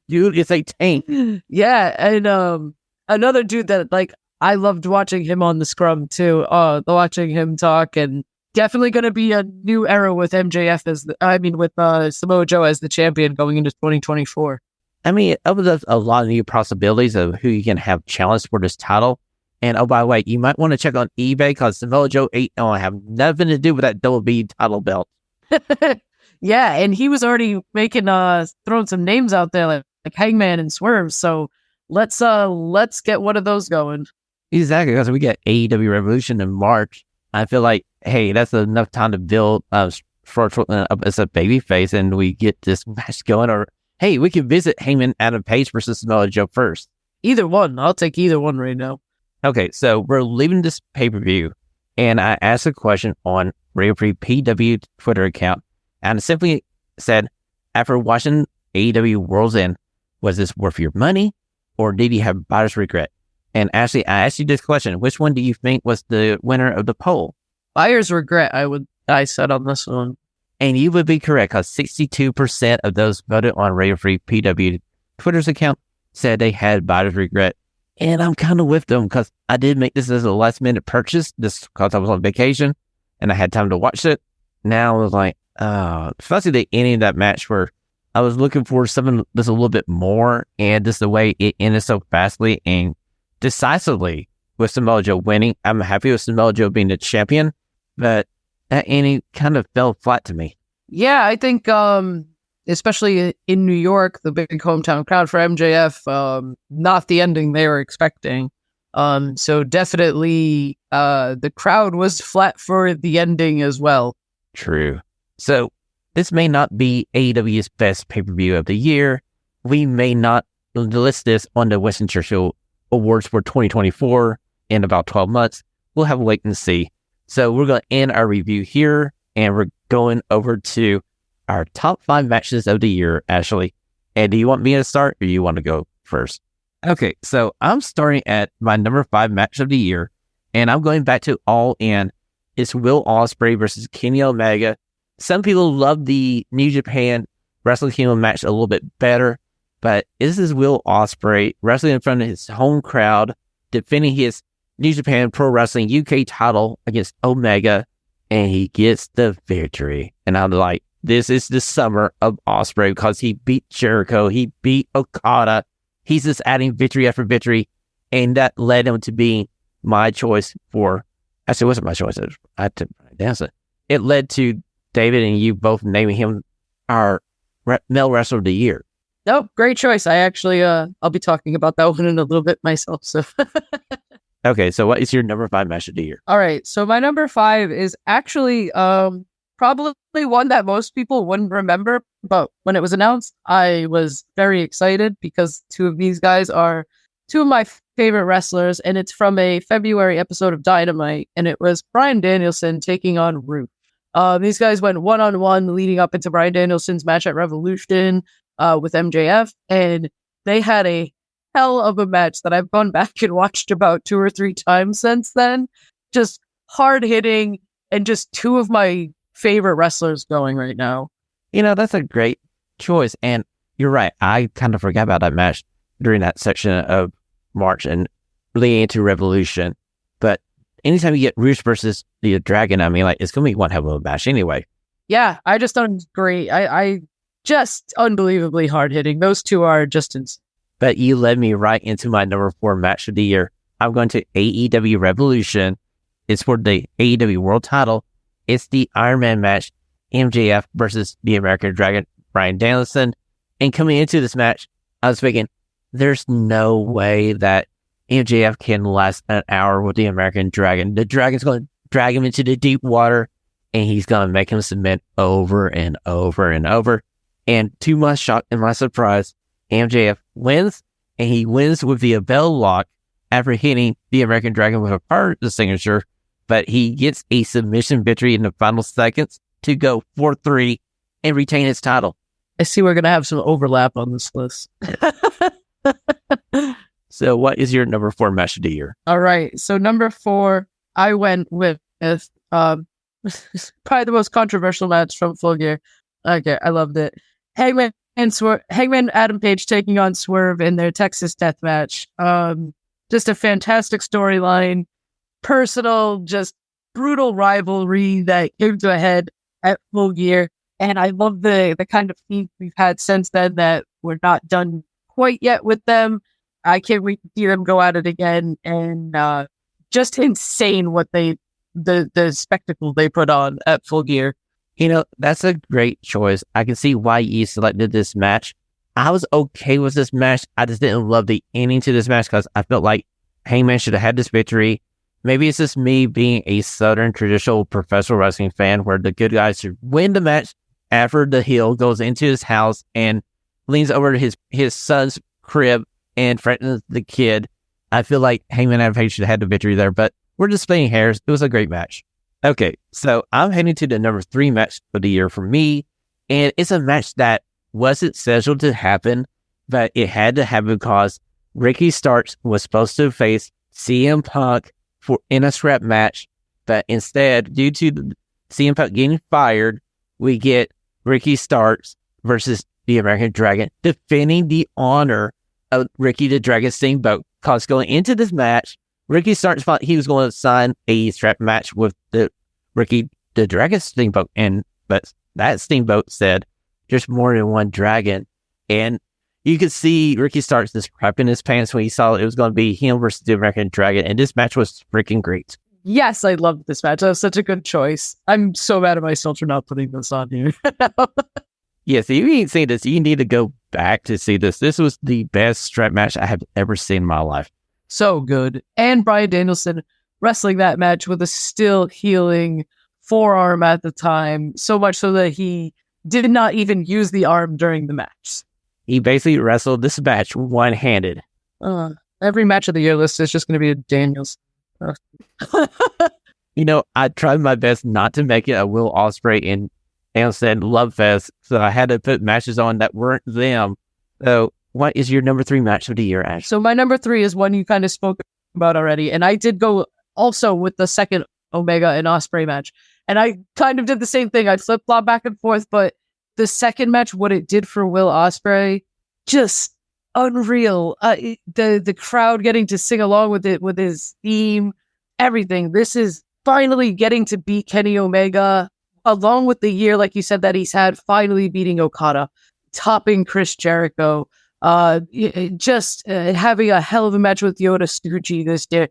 dude is a tank. Yeah, and another dude that like I loved watching him on the Scrum too. Watching him talk, and definitely going to be a new era with MJF with Samoa Joe as the champion going into 2024. I mean, it opens up a lot of new possibilities of who you can have challenge for this title. And oh, by the way, you might want to check on eBay because Samoa Joe ain't gonna have nothing to do with that WWE title belt. Yeah, and he was already making throwing some names out there like Hangman and Swerve. So let's get one of those going. Exactly, because we get AEW Revolution in March. I feel like, hey, that's enough time to build for as a babyface, and we get this match going. Or hey, we can visit Heyman Adam Page versus Samoa Joe first. Either one, I'll take either one right now. Okay, so we're leaving this pay-per-view, and I asked a question on Radio Free PW Twitter account, and I simply said, after watching AEW Worlds End, was this worth your money, or did you have buyer's regret? And Ashlee, I asked you this question: which one do you think was the winner of the poll? Buyer's regret, I said on this one. And you would be correct, because 62% of those voted on Radio Free PW Twitter's account said they had buyer's regret. And I'm kind of with them, because I did make this as a last minute purchase, just because I was on vacation and I had time to watch it. Now I was like, especially the ending of that match where I was looking for something that's a little bit more, and just the way it ended so fastly and decisively with Samoa Joe winning. I'm happy with Samoa Joe being the champion, but that ending kind of fell flat to me. Yeah, I think especially in New York, the big hometown crowd for MJF, not the ending they were expecting. So definitely the crowd was flat for the ending as well. True. So this may not be AEW's best pay-per-view of the year. We may not list this on the Western Churchill Awards for 2024 in about 12 months. We'll have to wait and see. So we're going to end our review here, and we're going over to our top 5 matches of the year, Ashlee. And do you want me to start, or you want to go first? Okay, so I'm starting at my number 5 match of the year, and I'm going back to All In. It's Will Ospreay versus Kenny Omega. Some people love the New Japan Wrestle Kingdom match a little bit better, but this is Will Ospreay wrestling in front of his home crowd, defending his New Japan Pro Wrestling UK title against Omega, and he gets the victory. And I'm like, this is the summer of Ospreay, because he beat Jericho, he beat Okada. He's just adding victory after victory, and that led him to being my choice for. Actually, it wasn't my choice. I had to dance it. It led to David and you both naming him our male wrestler of the year. Nope, great choice. I actually, I'll be talking about that one in a little bit myself. So, okay, so what is your number 5 match of the year? All right, so my number 5 is actually probably one that most people wouldn't remember, but when it was announced, I was very excited because 2 of these guys are 2 of my favorite wrestlers, and it's from a February episode of Dynamite, and it was Bryan Danielson taking on Root. These guys went one-on-one leading up into Bryan Danielson's match at Revolution with MJF, and they had a hell of a match that I've gone back and watched about 2 or 3 times since then. Just hard-hitting, and just 2 of my favorite wrestlers going right now. You know, that's a great choice, and you're right. I kind of forgot about that match during that section of March and leading into Revolution. But anytime you get Root versus the Dragon, I mean, like, it's going to be one hell of a match anyway. Yeah, I just thought it was great. I just unbelievably hard hitting. Those 2 are just insane. But you led me right into my number 4 match of the year. I'm going to AEW Revolution. It's for the AEW World Title. It's the Iron Man match, MJF versus the American Dragon, Bryan Danielson. And coming into this match, I was thinking, there's no way that MJF can last an hour with the American Dragon. The Dragon's going to drag him into the deep water, and he's going to make him submit over and over and over. And to my shock and my surprise, MJF wins, and he wins with the Abel lock after hitting the American Dragon with a part the signature, but he gets a submission victory in the final seconds to go 4-3 and retain his title. I see we're going to have some overlap on this list. So what is your number 4 match of the year? All right. So number 4, I went with probably the most controversial match from Full Gear. Okay, I loved it. Hangman Adam Page taking on Swerve in their Texas Death Match. Just a fantastic storyline. Personal, just brutal rivalry that came to a head at Full Gear. And I love the kind of feat we've had since then that we're not done quite yet with them. I can't wait to see them go at it again, and just insane what the spectacle they put on at Full Gear. That's a great choice. I can see why you selected this match. I was okay with this match. I just didn't love the ending to this match because I felt like Hangman should have had this victory. Maybe it's just me being a Southern traditional professional wrestling fan where the good guys should win the match after the heel goes into his house and leans over to his son's crib and threatens the kid. I feel like Hangman and Page should have had the victory there, but we're just splitting hairs. It was a great match. Okay, so I'm heading to the number 3 match of the year for me, and it's a match that wasn't scheduled to happen, but it had to happen because Ricky Starks was supposed to face CM Punk in a scrap match, but instead, due to CM Punk getting fired, we get Ricky Starks versus the American Dragon defending the honor of Ricky the Dragon Steamboat. Because going into this match, Ricky Starks thought he was going to sign a strap match with the Ricky the Dragon Steamboat, but that Steamboat said there's more than one dragon, and you could see Ricky Starks just crapping his pants when he saw it was going to be him versus the American Dragon, and this match was freaking great. Yes, I loved this match. That was such a good choice. I'm so mad at myself for not putting this on here. Yes, if you ain't seen this, you need to go back to see this. This was the best strap match I have ever seen in my life. So good. And Bryan Danielson wrestling that match with a still healing forearm at the time, so much so that he did not even use the arm during the match. He basically wrestled this match one-handed. Every match of the year list is just going to be a Daniels. I tried my best not to make it a Will Ospreay and Danielson Love Fest, so I had to put matches on that weren't them. So what is your number 3 match of the year, Ash? So my number 3 is one you kind of spoke about already, and I did go also with the second Omega and Ospreay match, and I kind of did the same thing. I flip-flop back and forth, but the second match, what it did for Will Ospreay, just unreal. The crowd getting to sing along with it, with his theme, everything. This is finally getting to beat Kenny Omega, along with the year, like you said, that he's had, finally beating Okada, topping Chris Jericho, just having a hell of a match with Yota Tsuji this year.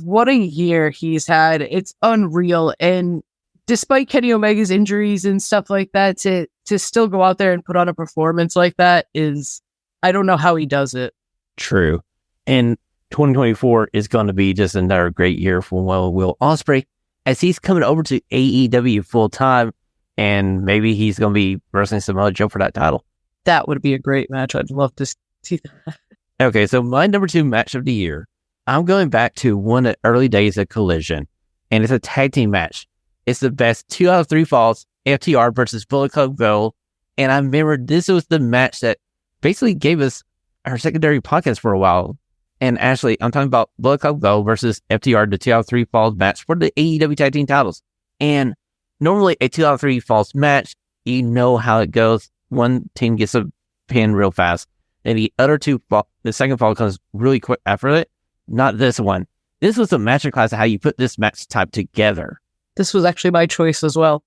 What a year he's had. It's unreal. And despite Kenny Omega's injuries and stuff like that, to still go out there and put on a performance like that is, I don't know how he does it. True. And 2024 is going to be just another great year for Will Ospreay, as he's coming over to AEW full time, and maybe he's going to be wrestling Samoa Joe for that title. That would be a great match. I'd love to see that. Okay, so my number 2 match of the year, I'm going back to one of the early days of Collision, and it's a tag team match. It's the best 2 out of 3 falls, FTR versus Bullet Club Gold, and I remember this was the match that basically gave us our secondary podcast for a while. And Ashley, I'm talking about Bullet Club Gold versus FTR, the 2 out of 3 falls match for the AEW tag team titles. And normally a 2 out of 3 falls match, you know how it goes. One team gets a pin real fast, and the other 2 fall, the second fall comes really quick after it. Not this one. This was a masterclass of how you put this match type together. This was actually my choice as well.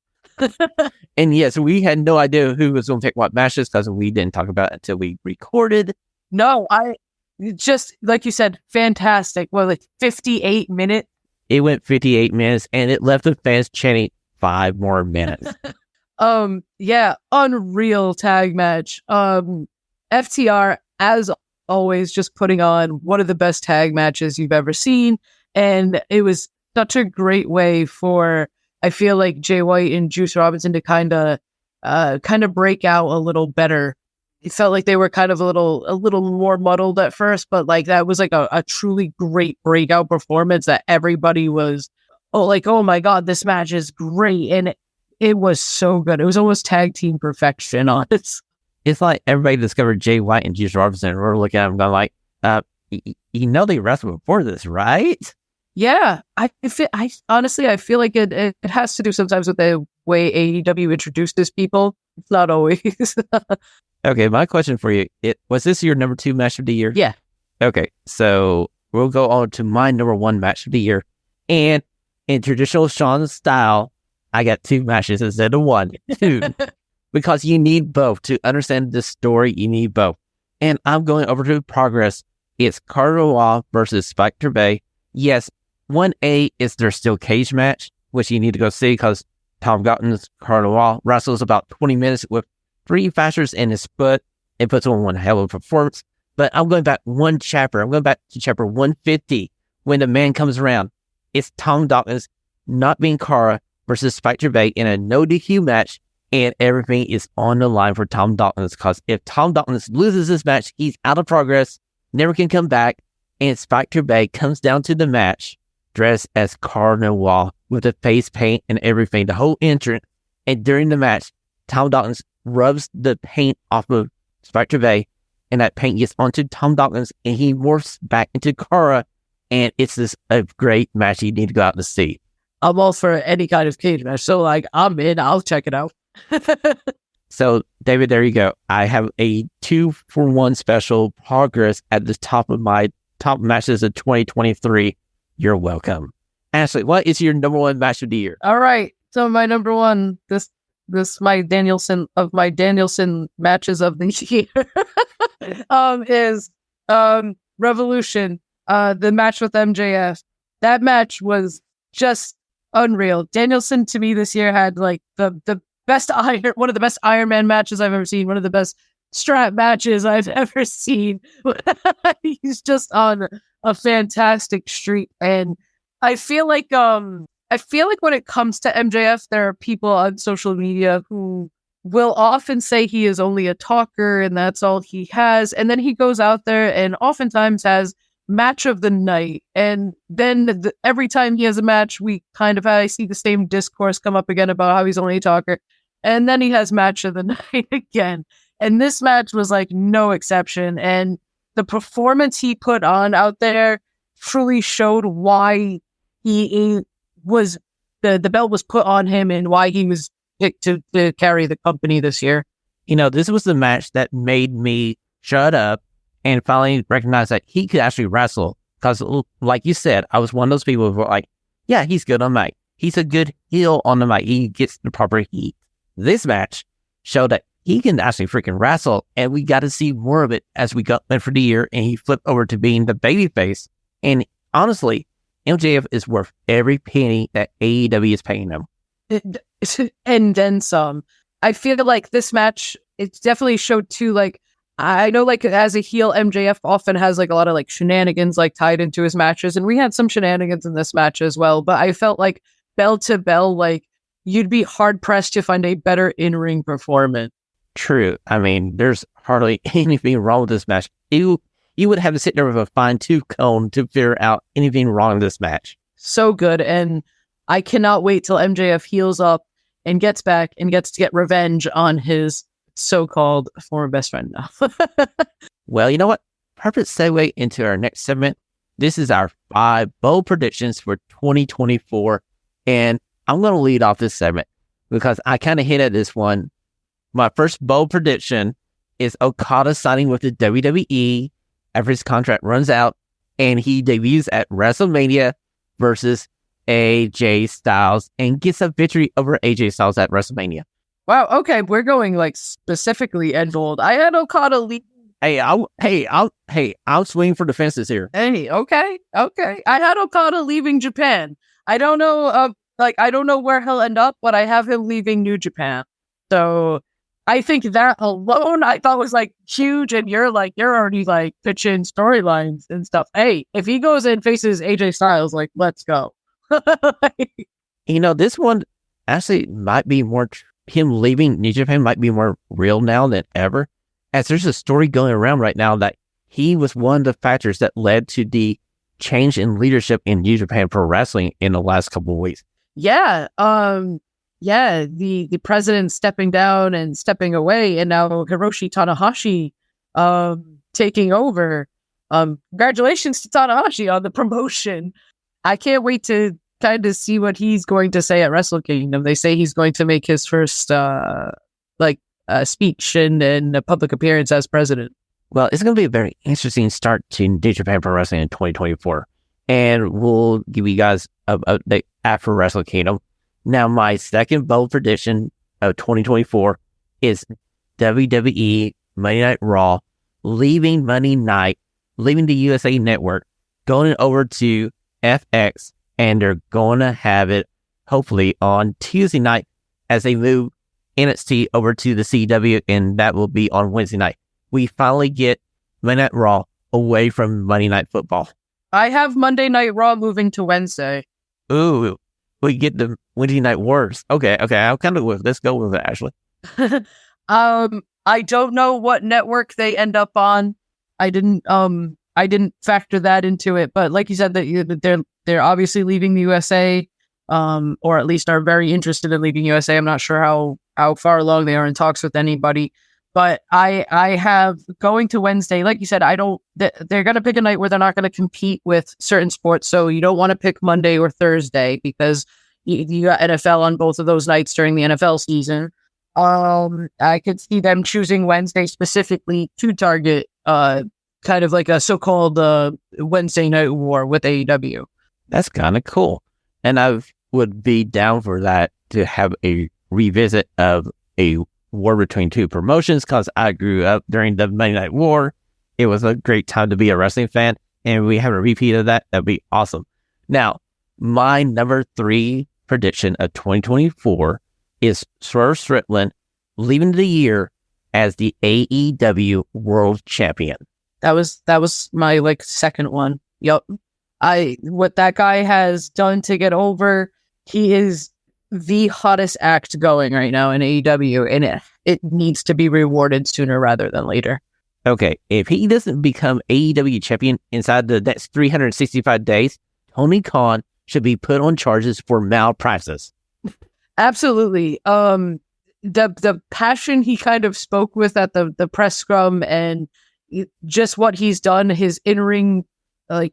And yes, we had no idea who was going to pick what matches because we didn't talk about it until we recorded. No, I just, like you said, fantastic. Well, like 58 minutes. It went 58 minutes, and it left the fans chanting 5 more minutes. Yeah, unreal tag match. FTR, as always, just putting on one of the best tag matches you've ever seen, and it was such a great way for, I feel like, Jay White and Juice Robinson to kind of break out a little better. It felt like they were kind of a little more muddled at first, but like that was like a truly great breakout performance that everybody was oh my God, this match is great. And it was so good. It was almost tag team perfection on it. It's like everybody discovered Jay White and Juice Robinson, and we're looking at them going like, they wrestled before this, right? Yeah. I honestly feel like it has to do sometimes with the way AEW introduces people. It's not always. Okay, my question for you, was this your number 2 match of the year? Yeah. Okay, so we'll go on to my number 1 match of the year. And in traditional Shawn style, I got 2 matches instead of 1. 2. Because you need both. To understand this story, you need both. And I'm going over to Progress. It's Carter versus Spectre Bay. Yes, 1A is their steel cage match, which you need to go see because Tom Gotton's Carter wrestles about 20 minutes with 3 fractures in his foot and puts on one hell of a performance. But I'm going back one chapter. I'm going back to chapter 150 when the man comes around. It's Tom Dawkins not being Cara versus Spectre Bay in a no DQ match, and everything is on the line for Tom Dawkins because if Tom Dawkins loses this match, he's out of Progress, never can come back, and Spectre Bay comes down to the match dressed as Cara with the face paint and everything, the whole entrance, and during the match, Tom Dawkins rubs the paint off of Spectre Bay, and that paint gets onto Tom Dawkins, and he morphs back into Cara, and it's this a great match you need to go out to see. I'm all for any kind of cage match, so like I'm in. I'll check it out. So, David, there you go. I have a 2-for-1 special Progress at the top of my top matches of 2023. You're welcome. Ashlee, what is your number 1 match of the year? All right. So my number 1, this my Danielson matches of the year is Revolution, the match with MJF. That match was just unreal. Danielson to me this year had like the best one of the best Iron Man matches I've ever seen, one of the best strap matches I've ever seen. He's just on a fantastic streak, and I feel like when it comes to MJF, there are people on social media who will often say he is only a talker and that's all he has, and then he goes out there and oftentimes has match of the night, and then every time he has a match, I see the same discourse come up again about how he's only a talker, and then he has match of the night again. And this match was like no exception, and the performance he put on out there truly showed why he was the belt was put on him and why he was picked to carry the company this year. You know, this was the match that made me shut up and finally recognize that he could actually wrestle. Because, like you said, I was one of those people who were like, yeah, he's good on mic. He's a good heel on the mic. He gets the proper heat. This match showed that he can actually freaking wrestle, and we got to see more of it as we got in for the year, and he flipped over to being the babyface. And honestly, MJF is worth every penny that AEW is paying him. And then some. I feel like this match, it definitely showed too, like, I know, like, as a heel, MJF often has, like, a lot of, like, shenanigans, like, tied into his matches, and we had some shenanigans in this match as well, but I felt like, bell to bell, like, you'd be hard-pressed to find a better in-ring performance. True. I mean, there's hardly anything wrong with this match. You would have to sit there with a fine-tooth comb to figure out anything wrong in this match. So good, and I cannot wait till MJF heals up and gets back and gets to get revenge on his so-called former best friend now. Well, you know what? Perfect segue into our next segment. This is our 5 bold predictions for 2024. And I'm going to lead off this segment because I kind of hit at this one. My first bold prediction is Okada signing with the WWE after his contract runs out, and he debuts at WrestleMania versus AJ Styles and gets a victory over AJ Styles at WrestleMania. Wow, okay, we're going like specifically end bold. I had Okada leave. I'll swing for the fences here. Hey, okay. I had Okada leaving Japan. I don't know, I don't know where he'll end up, but I have him leaving New Japan. So I think that alone I thought was like huge, and you're already like pitching storylines and stuff. Hey, if he goes and faces AJ Styles, like, let's go. You know, this one actually might be more. Him leaving New Japan might be more real now than ever, as there's a story going around right now that he was one of the factors that led to the change in leadership in New Japan Pro Wrestling in the last couple of weeks. Yeah, the president stepping down and stepping away, and now Hiroshi Tanahashi taking over. Congratulations to Tanahashi on the promotion. I can't wait to kind of see what he's going to say at Wrestle Kingdom. They say he's going to make his first speech and a public appearance as president. Well, it's going to be a very interesting start to New Japan Pro Wrestling in 2024. And we'll give you guys an update after Wrestle Kingdom. Now, my second bold prediction of 2024 is WWE Monday Night Raw leaving Monday night, leaving the USA Network, going over to FX, and they're going to have it hopefully on Tuesday night as they move NXT over to the CW, and that will be on Wednesday night. We finally get Monday Night Raw away from Monday Night Football. I have Monday Night Raw moving to Wednesday. Ooh, we get the Wednesday Night Wars. Okay, I'll kind of let's go with it, Ashlee. I don't know what network they end up on. I didn't factor that into it, but like you said, that they're obviously leaving the USA, or at least are very interested in leaving USA. I'm not sure how far along they are in talks with anybody, but I have going to Wednesday. Like you said, they're going to pick a night where they're not going to compete with certain sports. So you don't want to pick Monday or Thursday because you got NFL on both of those nights during the NFL season. I could see them choosing Wednesday specifically to target, kind of like a so-called Wednesday Night War with AEW. That's kind of cool. And I would be down for that, to have a revisit of a war between two promotions, because I grew up during the Monday Night War. It was a great time to be a wrestling fan, and we have a repeat of that. That'd be awesome. Now, my number 3 prediction of 2024 is Swerve Strickland leaving the year as the AEW World Champion. That was my second one. Yep. What that guy has done to get over, he is the hottest act going right now in AEW, and it needs to be rewarded sooner rather than later. Okay, if he doesn't become AEW champion inside the next 365 days, Tony Khan should be put on charges for malpractice. Absolutely. The passion he kind of spoke with at the press scrum, and just what he's done, his in-ring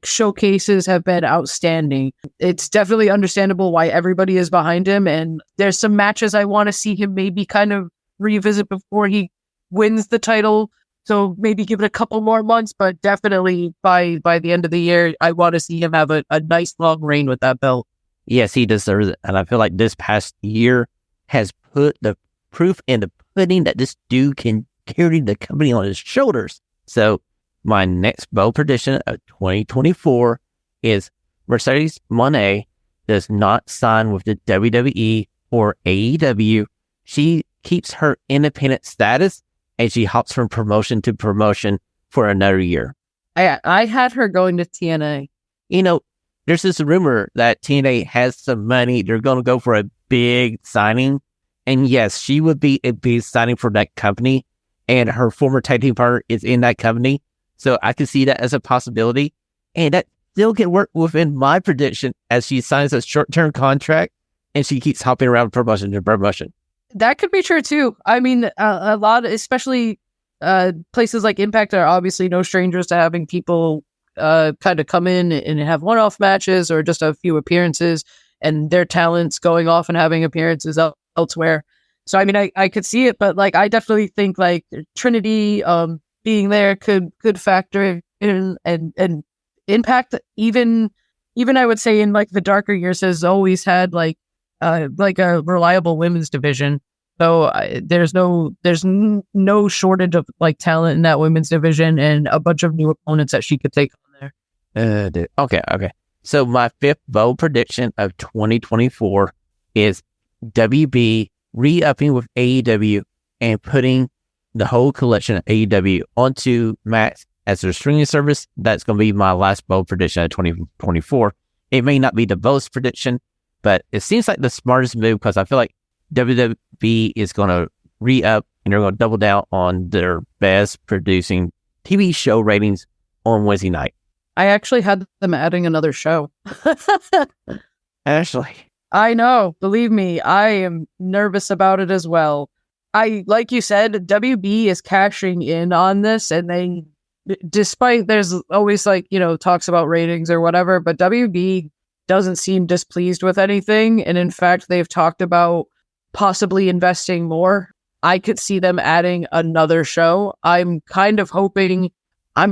showcases have been outstanding. It's definitely understandable why everybody is behind him, and there's some matches I want to see him maybe kind of revisit before he wins the title. So maybe give it a couple more months, but definitely by the end of the year, I want to see him have a nice long reign with that belt. Yes, he deserves it. And I feel like this past year has put the proof in the pudding that this dude can carry the company on his shoulders. So my next bold prediction of 2024 is Mercedes Moné does not sign with the WWE or AEW. She keeps her independent status, and she hops from promotion to promotion for another year. I had her going to TNA. There's this rumor that TNA has some money. They're going to go for a big signing. And yes, she would be a big signing for that company. And her former tag team partner is in that company. So I could see that as a possibility. And that still can work within my prediction as she signs a short-term contract and she keeps hopping around promotion to promotion. That could be true too. I mean, a lot, especially places like Impact, are obviously no strangers to having people kind of come in and have one-off matches or just a few appearances, and their talents going off and having appearances elsewhere. So I mean, I could see it, but I definitely think Trinity being there could factor in, and Impact even I would say in the darker years has always had a reliable women's division. So there's no shortage of talent in that women's division, and a bunch of new opponents that she could take on there. Okay. So my 5th bold prediction of 2024 is WB re-upping with AEW and putting the whole collection of AEW onto Max as their streaming service. That's going to be my last bold prediction of 2024. It may not be the bold prediction, but it seems like the smartest move, because I feel like WWE is going to re-up and they're going to double down on their best producing TV show ratings on Wednesday night. I actually had them adding another show. Ashlee. I know. Believe me, I am nervous about it as well. Like you said, WB is cashing in on this, and they, despite there's always talks about ratings or whatever, but WB doesn't seem displeased with anything. And in fact, they've talked about possibly investing more. I could see them adding another show. I'm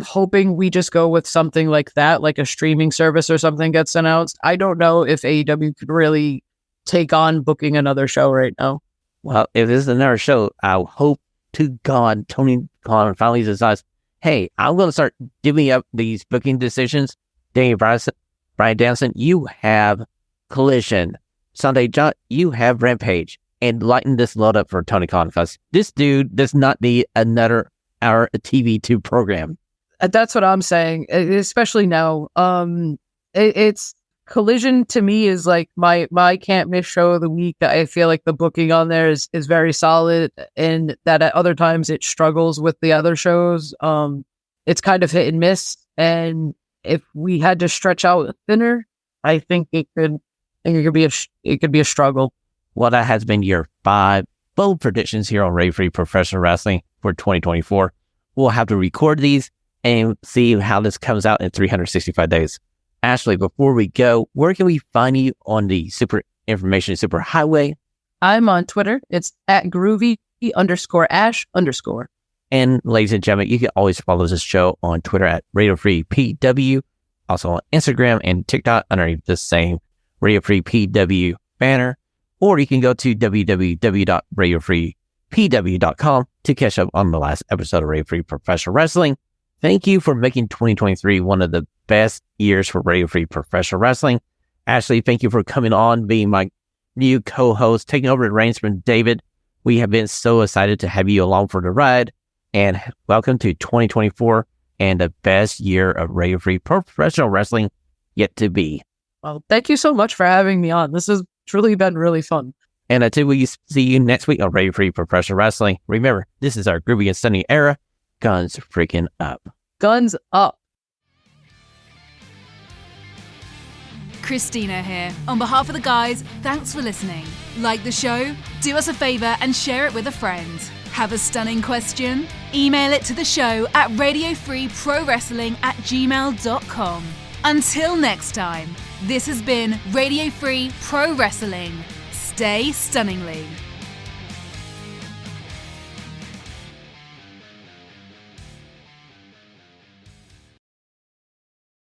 hoping we just go with something like that, like a streaming service or something gets announced. I don't know if AEW could really take on booking another show right now. Well, if this is another show, I hope to God Tony Khan finally decides, hey, I'm going to start divvying up these booking decisions. Daniel Bryan Danielson, you have Collision. Sunday John, you have Rampage. And lighten this load up for Tony Khan, because this dude does not need another hour of TV to program. That's what I'm saying, especially now. It's Collision to me is like my can't miss show of the week. I feel like the booking on there is very solid, and that at other times it struggles with the other shows. It's kind of hit and miss, and if we had to stretch out thinner, I think it could be a struggle. Well, that has been your 5 bold predictions here on Radio Free Professional Wrestling for 2024. We'll have to record these and see how this comes out in 365 days. Ashlee, before we go, where can we find you on the Super Information Super Highway? I'm on Twitter. It's at groovy_ash_. And ladies and gentlemen, you can always follow this show on Twitter at Radio Free PW, also on Instagram and TikTok underneath the same Radio Free PW banner. Or you can go to www.radiofreepw.com to catch up on the last episode of Radio Free Professional Wrestling. Thank you for making 2023 one of the best years for Radio Free Professional Wrestling. Ashlee, thank you for coming on, being my new co-host, taking over the reins from David. We have been so excited to have you along for the ride. And welcome to 2024 and the best year of Radio Free Professional Wrestling yet to be. Well, thank you so much for having me on. This has truly been really fun. And until we see you next week on Radio Free Professional Wrestling, remember, this is our groovy and stunning era. Guns freaking up. Guns up. Christina here. On behalf of the guys, thanks for listening. Like the show? Do us a favor and share it with a friend. Have a stunning question? Email it to the show at radiofreeprowrestling@gmail.com. Until next time, this has been Radio Free Pro Wrestling. Stay stunningly.